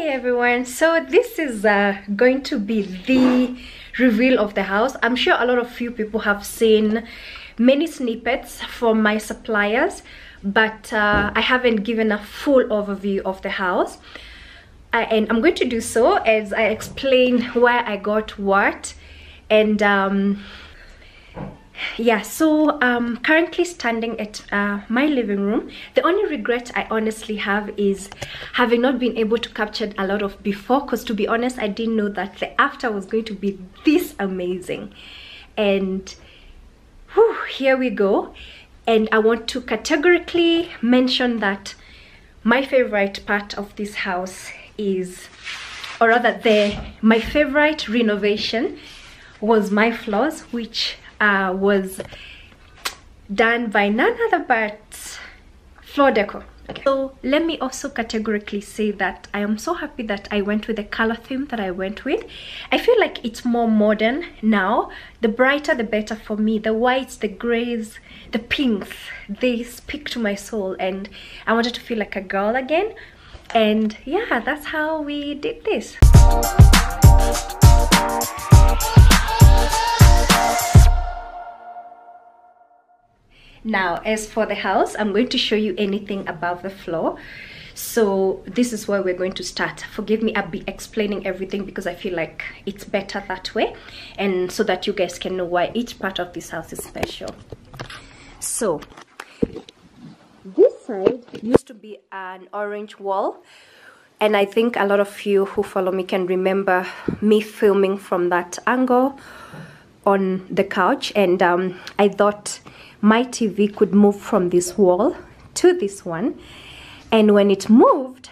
everyone, so this is going to be the reveal of the house. I'm sure a lot of you people have seen many snippets from my suppliers, but I haven't given a full overview of the house, and I'm going to do so as I explain where I got what. And yeah, so currently standing at my living room. The only regret I honestly have is having not been able to capture a lot of before, because to be honest, I didn't know that the after was going to be this amazing. And whew, here we go. And I want to categorically mention that my favorite part of this house is, or rather my favorite renovation was my floors, which was done by none other but Floor Decor. Okay. So let me also categorically say that I am so happy that I went with the color theme that I went with. I feel like it's more modern now. The brighter the better for me. The whites, the grays, the pinks, they speak to my soul, and I wanted to feel like a girl again. And yeah, that's how we did this. Now, as for the house, I'm going to show you anything above the floor. So this is where we're going to start. Forgive me, I'll be explaining everything because I feel like it's better that way, and so that you guys can know why each part of this house is special. So this side used to be an orange wall, and I think a lot of you who follow me can remember me filming from that angle on the couch, and I thought my TV could move from this wall to this one. And when it moved,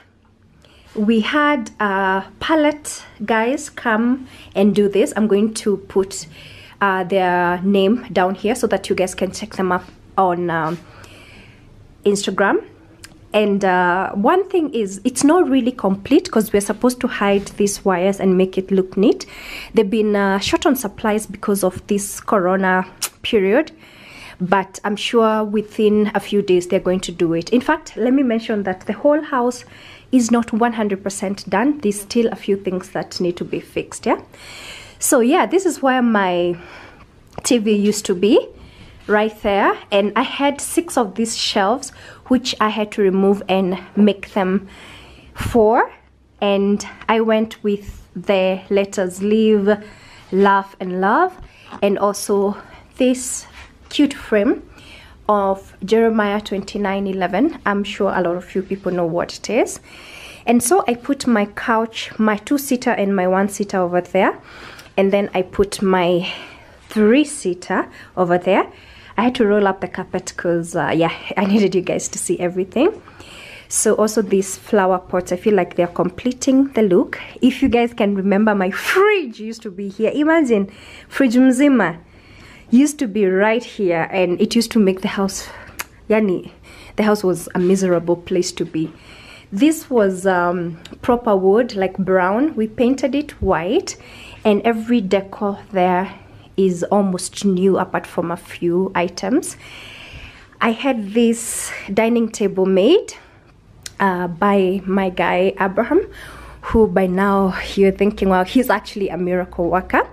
we had palette guys come and do this. I'm going to put their name down here so that you guys can check them up on Instagram. And one thing is, it's not really complete because we're supposed to hide these wires and make it look neat. They've been short on supplies because of this corona period, but I'm sure within a few days they're going to do it. In fact, let me mention that the whole house is not 100% done. There's still a few things that need to be fixed. Yeah, so yeah, this is where my TV used to be, right there. And I had 6 of these shelves which I had to remove and make them 4, and I went with the letters live, laugh and love, and also this cute frame of Jeremiah 29:11. I'm sure a lot of you people know what it is. And so I put my couch, my 2-seater and my 1-seater over there, and then I put my 3-seater over there. I had to roll up the carpet because yeah, I needed you guys to see everything. So also these flower pots, I feel like they're completing the look. If you guys can remember, my fridge used to be here. Imagine, fridge mzima used to be right here, and it used to make the house, yani, the house was a miserable place to be. This was proper wood, like brown. We painted it white, and every decor there is almost new apart from a few items. I had this dining table made by my guy Abraham, who by now you're thinking, well, he's actually a miracle worker.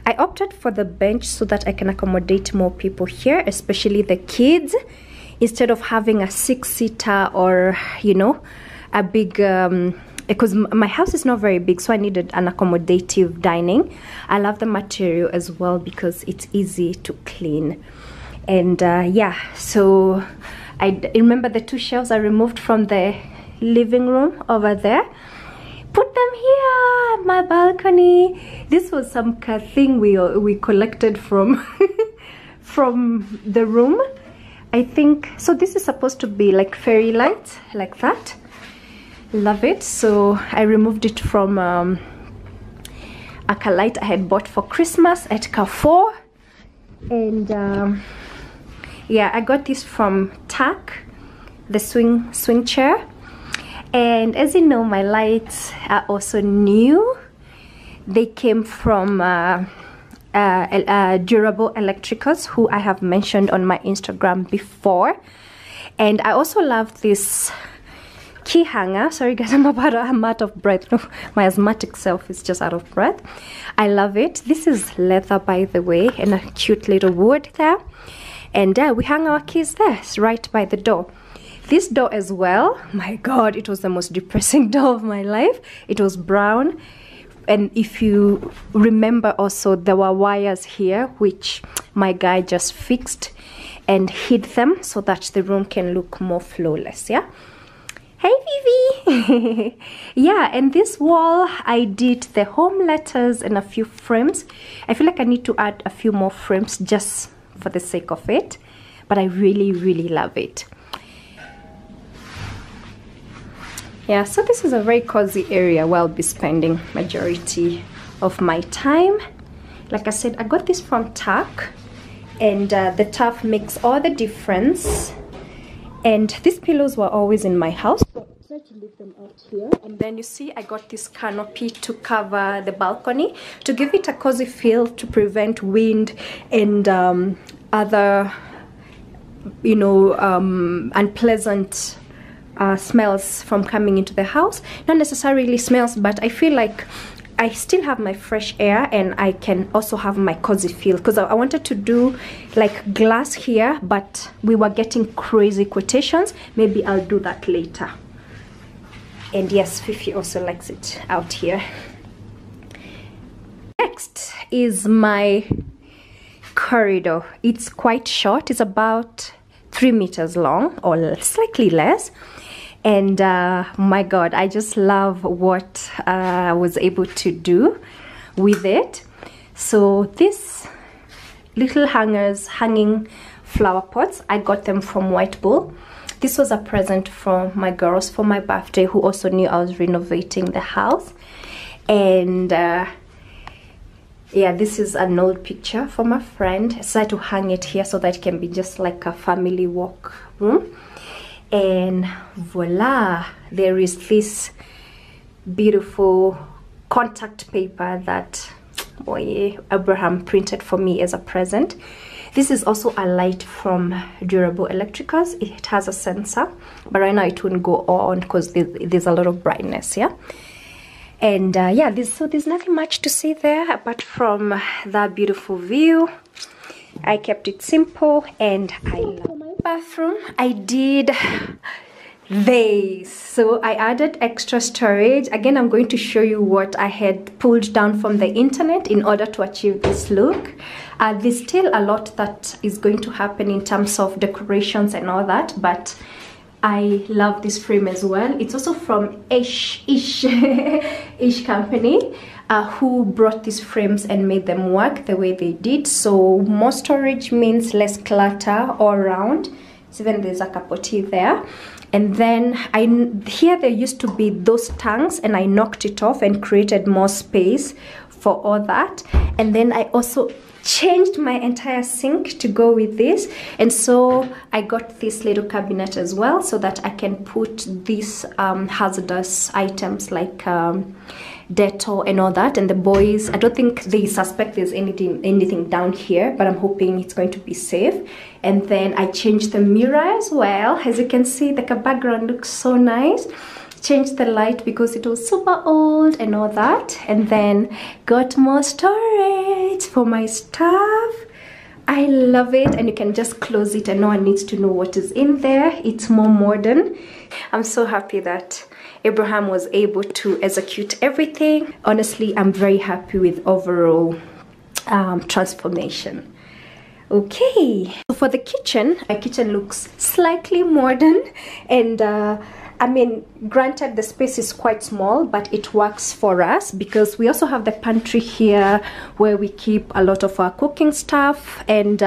I opted for the bench so that I can accommodate more people here, especially the kids, instead of having a 6-seater or, you know, a big because my house is not very big, so I needed an accommodative dining. I love the material as well because it's easy to clean. And yeah, so I remember the 2 shelves I removed from the living room over there. Put them here at my balcony. This was some thing we collected from from the room, I think. So this is supposed to be like fairy lights, like that. Love it. So I removed it from a light I had bought for Christmas at Carrefour. And yeah, I got this from TAC, the swing chair. And as you know, my lights are also new. They came from Durable Electricals, who I have mentioned on my Instagram before. And I also love this key hanger. Sorry guys, I'm out of breath. My asthmatic self is just out of breath. I love it. This is leather, by the way, and a cute little wood there. And we hang our keys there. It's right by the door. This door as well, my god, it was the most depressing door of my life. It was brown, and if you remember also, there were wires here which my guy just fixed and hid them so that the room can look more flawless. Yeah, hey Vivi. Yeah, and this wall I did the home letters and a few frames. I feel like I need to add a few more frames just for the sake of it, but I really love it. Yeah, so this is a very cozy area where I'll be spending majority of my time. Like I said, I got this from Tuck, and the Tuff makes all the difference. And these pillows were always in my house, so I decided to leave them out here. And then you see I got this canopy to cover the balcony to give it a cozy feel, to prevent wind and other, you know, unpleasant smells from coming into the house. Not necessarily smells, but I feel like I still have my fresh air and I can also have my cozy feel, because I wanted to do like glass here, but we were getting crazy quotations. Maybe I'll do that later. And yes, Fifi also likes it out here. Next is my corridor. It's quite short. It's about 3 meters long or slightly less. And my god, I just love what I was able to do with it. So these little hangers, hanging flower pots, I got them from White Bull. This was a present from my girls for my birthday, who also knew I was renovating the house. And yeah, this is an old picture from a friend. I decided to hang it here so that it can be just like a family walk room. And voila, there is this beautiful contact paper that Abraham printed for me as a present. This is also a light from Durable Electricals. It has a sensor, but right now it wouldn't go on because there's a lot of brightness. Yeah. And yeah, so there's nothing much to see there apart from that beautiful view. I kept it simple, and I love my bathroom. I did this, so I added extra storage. Again, I'm going to show you what I had pulled down from the internet in order to achieve this look. There's still a lot that is going to happen in terms of decorations and all that, but I love this frame as well. It's also from Ish company, who brought these frames and made them work the way they did. So more storage means less clutter all around. So even there's a cup of tea there. And then here there used to be those tanks, and I knocked it off and created more space for all that. And then I also changed my entire sink to go with this, and so I got this little cabinet as well, so that I can put these hazardous items like Dettol and all that. And the boys, I don't think they suspect there's anything down here, but I'm hoping it's going to be safe. And then I changed the mirror as well. As you can see, the background looks so nice. Changed the light because it was super old and all that. And then got more storage for my stuff. I love it, and you can just close it and no one needs to know what is in there. It's more modern. I'm so happy that Abraham was able to execute everything. Honestly, I'm very happy with overall transformation. Okay, so for the kitchen, my kitchen looks slightly modern, and I mean, granted the space is quite small, but it works for us because we also have the pantry here where we keep a lot of our cooking stuff and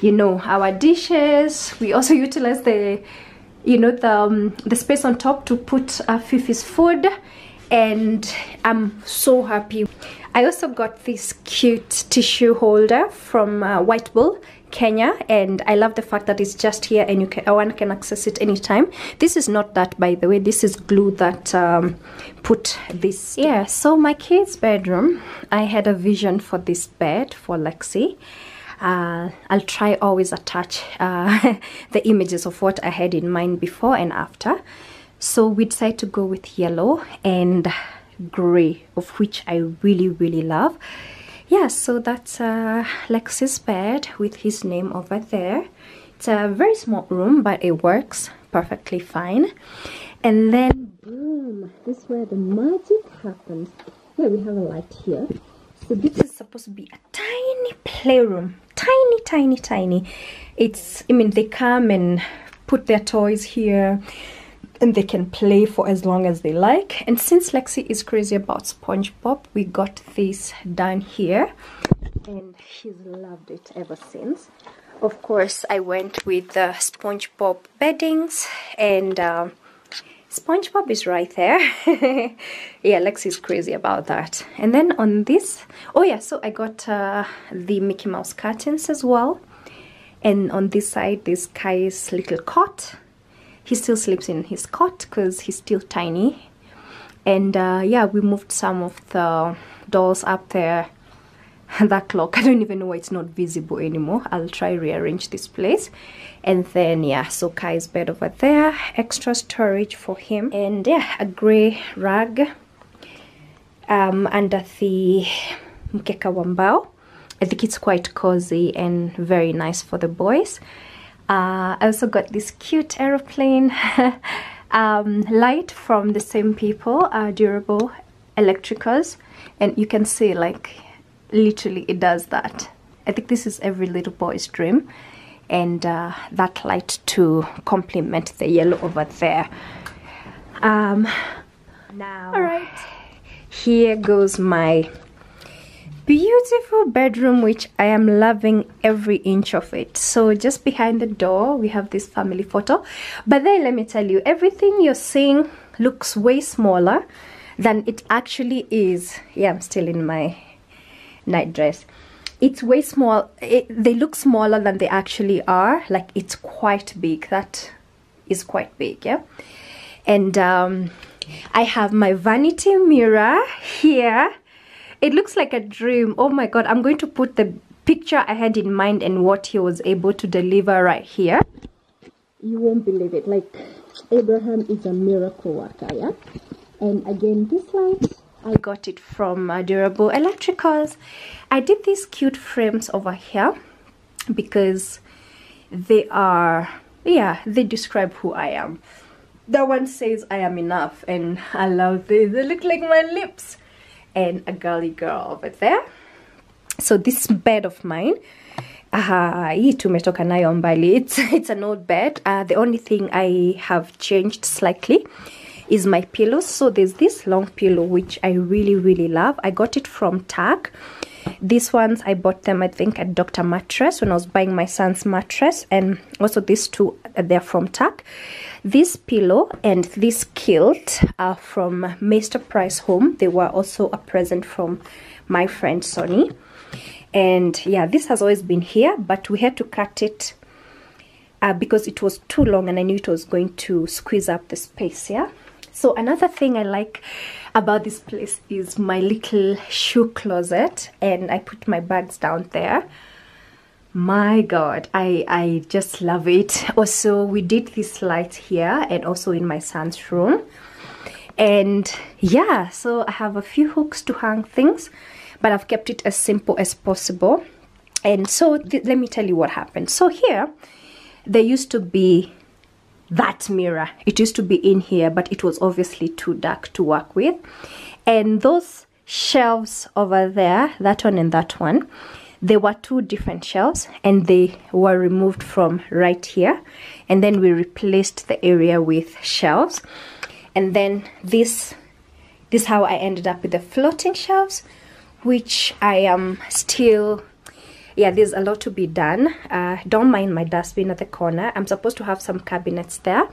you know, our dishes. We also utilize the, you know, the space on top to put Fifi's food, and I'm so happy. I also got this cute tissue holder from White Bull, Kenya, and I love the fact that it's just here and one can access it anytime. This is not that, by the way. This is glue that put this. Yeah, so my kids' bedroom, I had a vision for this bed for Lexi. I'll try always attach the images of what I had in mind before and after. So we decided to go with yellow and gray, of which I really love. Yeah, so that's Lexi's bed with his name over there. It's a very small room, but it works perfectly fine. And then boom, this is where the magic happens. Yeah, we have a light here. So this is supposed to be a tiny playroom, tiny. It's, I mean, they come and put their toys here and they can play for as long as they like. And since Lexi is crazy about SpongeBob, we got this down here and she's loved it ever since. Of course, I went with the SpongeBob beddings, and SpongeBob is right there. Yeah, Lexi is crazy about that. And then on this, oh yeah, so I got the Mickey Mouse curtains as well. And on this side, there's Kai's little cot. He still sleeps in his cot because he's still tiny. And yeah, we moved some of the dolls up there. That clock, I don't even know why it's not visible anymore. I'll try rearrange this place. And then yeah, so Kai's bed over there, extra storage for him, and yeah, a gray rug under the mkeka wambao. I think it's quite cozy and very nice for the boys. I also got this cute aeroplane light from the same people, Durable Electricals, and you can see like literally it does that. I think this is every little boy's dream, and that light to complement the yellow over there. Now, all right, here goes my beautiful bedroom, which I am loving every inch of it. So just behind the door we have this family photo, but then let me tell you, everything you're seeing looks way smaller than it actually is. Yeah, I'm still in my night dress. It's way small. They look smaller than they actually are. Like, it's quite big. That is quite big, yeah. And I have my vanity mirror here. It looks like a dream. Oh my god, I'm going to put the picture I had in mind and what he was able to deliver right here. You won't believe it. Like, Abraham is a miracle worker, yeah. And again, this light, I got it from Durable Electricals. I did these cute frames over here because they are, yeah, they describe who I am. That one says I am enough, and I love this. They look like my lips. And a girly girl over there. So this bed of mine, it's an old bed. The only thing I have changed slightly is my pillows. So there's this long pillow which I really love. I got it from TAG. These ones I bought them, I think, at Dr. Mattress when I was buying my son's mattress, and also these two, they're from TAG. This pillow and this kilt are from Mr. Price Home. They were also a present from my friend Sonny. And yeah, this has always been here, but we had to cut it because it was too long and I knew it was going to squeeze up the space, yeah. So another thing I like about this place is my little shoe closet, and I put my bags down there. My god, I just love it. Also, we did this light here and also in my son's room. And yeah, so I have a few hooks to hang things, but I've kept it as simple as possible. And so let me tell you what happened. So here, there used to be that mirror. It used to be in here, but it was obviously too dark to work with. And those shelves over there, that one and that one, there were two different shelves and they were removed from right here. And then we replaced the area with shelves. And then this is how I ended up with the floating shelves, which I am still, yeah, there's a lot to be done. Don't mind my dustbin at the corner. I'm supposed to have some cabinets there,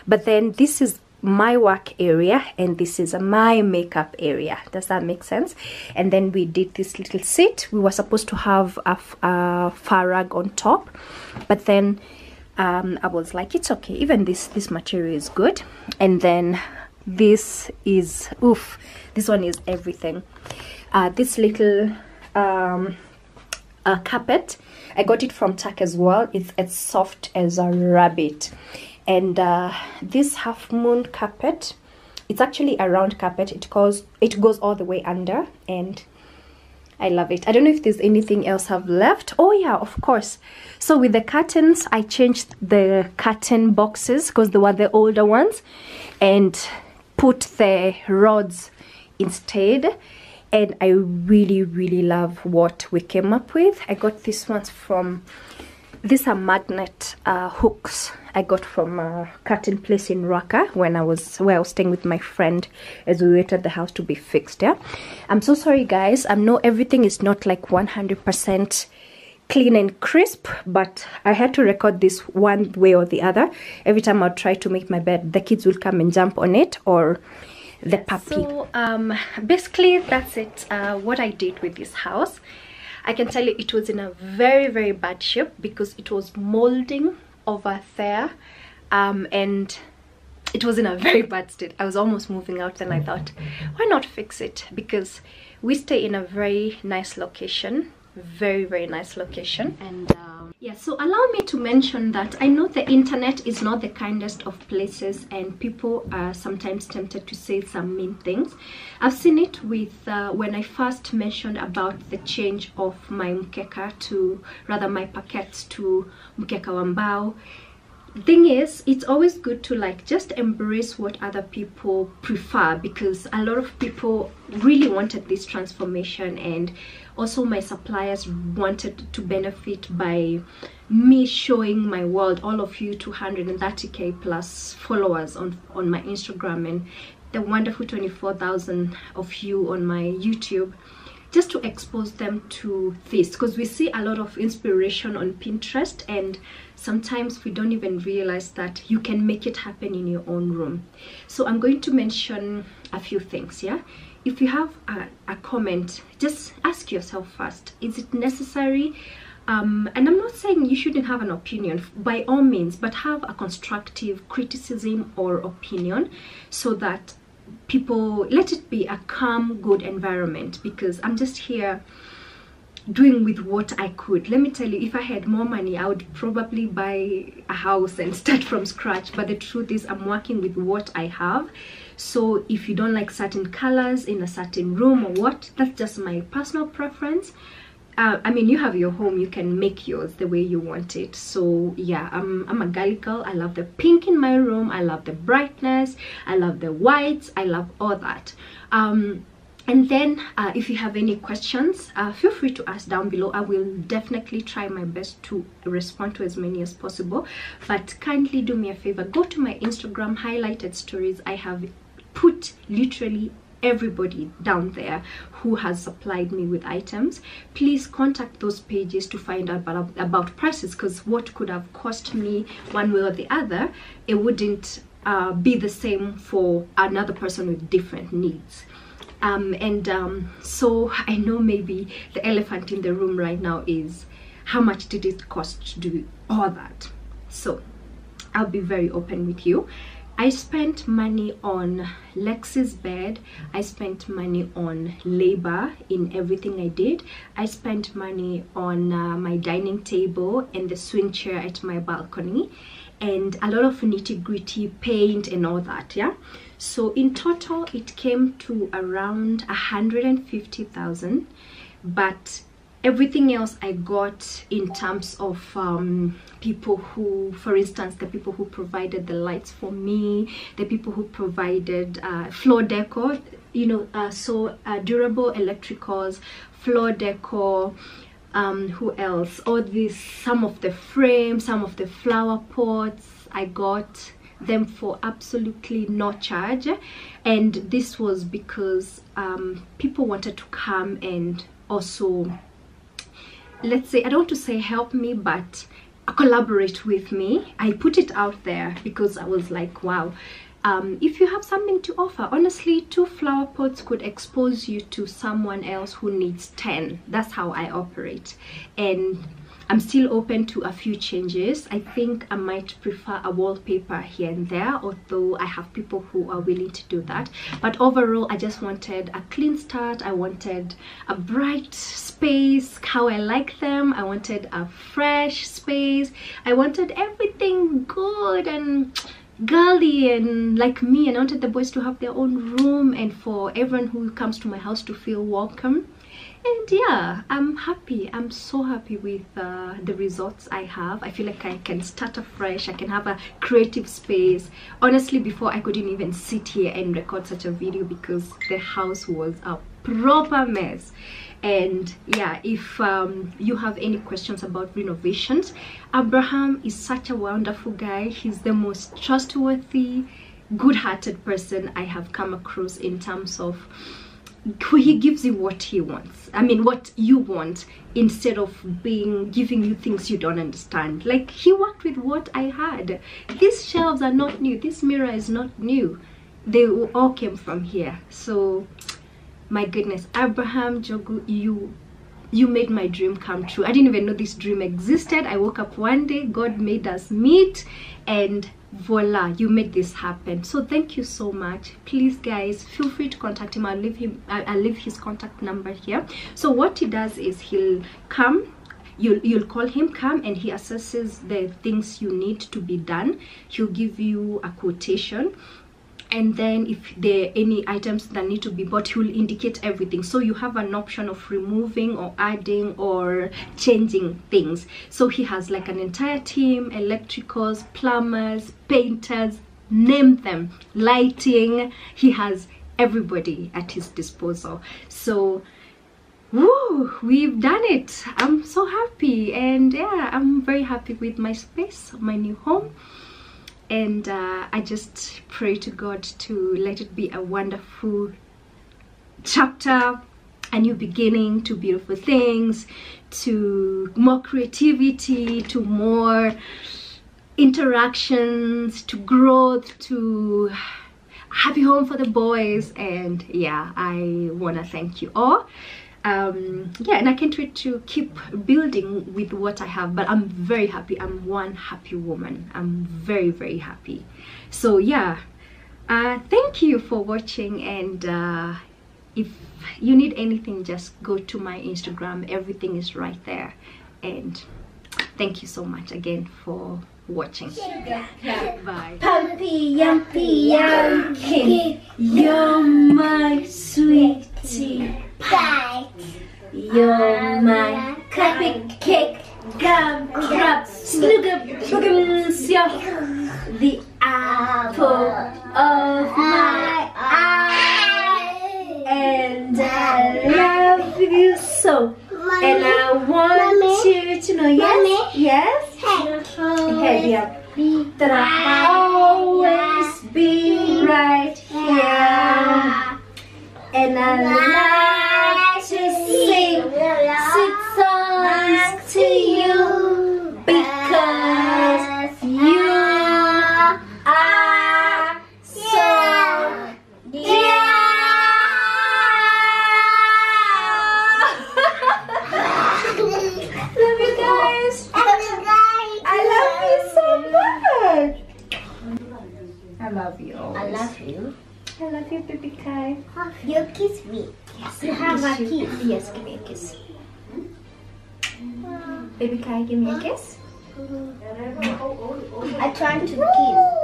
but then this is my work area and this is my makeup area. Does that make sense? And then we did this little seat. We were supposed to have a fur rug on top, but then I was like, it's okay, even this material is good. And then this is, oof, this one is everything. This little carpet, I got it from TAG as well. It's as soft as a rabbit, And this half moon carpet, it's actually a round carpet. It goes all the way under, and I love it. I don't know if there's anything else I've left. Oh yeah, of course. So with the curtains, I changed the curtain boxes because they were the older ones, and put the rods instead. And I really love what we came up with. I got these ones from, these are magnet hooks I got from a curtain place in Raqqa where I was staying with my friend as we waited the house to be fixed. Yeah, I'm so sorry guys. I know everything is not like 100% clean and crisp, but I had to record this one way or the other. Every time I'll try to make my bed, the kids will come and jump on it, or the puppy. So basically that's it, what I did with this house. I can tell you it was in a very bad shape because it was molding over there, and it was in a very bad state. I was almost moving out, and I thought, why not fix it? Because we stay in a very nice location, very nice location. And yeah, so allow me to mention that I know the internet is not the kindest of places, and people are sometimes tempted to say some mean things. I've seen it with when I first mentioned about the change of my mkeka to, rather my paquettes to mkeka wambao. Thing is, it's always good to like just embrace what other people prefer, because a lot of people really wanted this transformation, and also my suppliers wanted to benefit by me showing my world, all of you 230k plus followers on my Instagram, and the wonderful 24,000 of you on my YouTube, just to expose them to this, because we see a lot of inspiration on Pinterest, and sometimes we don't even realize that you can make it happen in your own room. So I'm going to mention a few things. Yeah, if you have a comment, just ask yourself first, is it necessary? And I'm not saying you shouldn't have an opinion, by all means, but have a constructive criticism or opinion, so that people, let it be a calm, good environment, because I'm just here doing with what I could. Let me tell you, if I had more money, I would probably buy a house and start from scratch, but the truth is I'm working with what I have. So if you don't like certain colors in a certain room or what, that's just my personal preference. I mean, you have your home, you can make yours the way you want it. So yeah, I'm a girly girl. I love the pink in my room, I love the brightness, I love the whites, I love all that. And then if you have any questions, feel free to ask down below. I will definitely try my best to respond to as many as possible, but kindly do me a favor, go to my Instagram highlighted stories. I have put literally everybody down there who has supplied me with items. Please contact those pages to find out about prices, because what could have cost me one way or the other, it wouldn't be the same for another person with different needs. So I know maybe the elephant in the room right now is, how much did it cost to do all that? So I'll be very open with you. I spent money on Lexi's bed. I spent money on labor in everything I did. I spent money on my dining table and the swing chair at my balcony, and a lot of nitty-gritty paint and all that. Yeah, so in total it came to around 150,000, but everything else I got in terms of people who, for instance, the people who provided the lights for me, the people who provided floor decor, you know, durable electricals, floor decor, who else, all these, some of the frames, some of the flower pots, I got them for absolutely no charge. And this was because people wanted to come and also, let's say, I don't want to say help me, but collaborate with me. I put it out there because I was like, wow, if you have something to offer, honestly, 2 flower pots could expose you to someone else who needs 10. That's how I operate. And I'm still open to a few changes. I think I might prefer a wallpaper here and there, although I have people who are willing to do that. But overall, I just wanted a clean start. I wanted a bright space how I like them. I wanted a fresh space. I wanted everything good and girly and like me, and I wanted the boys to have their own room and for everyone who comes to my house to feel welcome. And yeah, I'm happy. I'm so happy with the results I have. I feel like I can start afresh. I can have a creative space. Honestly, before I couldn't even sit here and record such a video because the house was a proper mess. And yeah, if you have any questions about renovations, Abraham is such a wonderful guy. He's the most trustworthy, good-hearted person I have come across in terms of he gives you what he wants. I mean, what you want, instead of giving you things you don't understand. Like, he worked with what I had. These shelves are not new. This mirror is not new. They all came from here. So, my goodness, Abraham Jogu, you made my dream come true. I didn't even know this dream existed. I woke up one day, God made us meet, and voila, you made this happen. So thank you so much. Please guys, feel free to contact him. I'll leave his contact number here. So what he does is he'll come, you'll call him, come, and he assesses the things you need to be done. He'll give you a quotation, and then if there are any items that need to be bought, he will indicate everything, so you have an option of removing or adding or changing things. So he has like an entire team: electricals, plumbers, painters, name them, lighting. He has everybody at his disposal. So woo, we've done it. I'm so happy, and yeah, I'm very happy with my space, my new home. And I just pray to God to let it be a wonderful chapter, a new beginning, to beautiful things, to more creativity, to more interactions, to growth, to happy home for the boys. And yeah, I want to thank you all. Yeah, and I can't wait to keep building with what I have, but I'm very happy. I'm one happy woman. I'm very, very happy. So yeah, thank you for watching, and if you need anything, just go to my Instagram. Everything is right there. And thank you so much again for watching. Yeah, bye. Pumpy Yumpy Yumkin, you're my sweetie pie. You're my cupcake, gumdrop, snoogums, you're the apple of my eye. And I love you so. And I want you to know, yes, hey, yeah, that I'll always be right here. And I like to sing sweet songs to you, because you are so dear. Love you guys. I love you so much. I love you always. I love you. I love you, baby Kai. You kiss me. Yes, You have a kiss. Yes, give me a kiss. Baby Kai, give me a kiss. I try to kiss.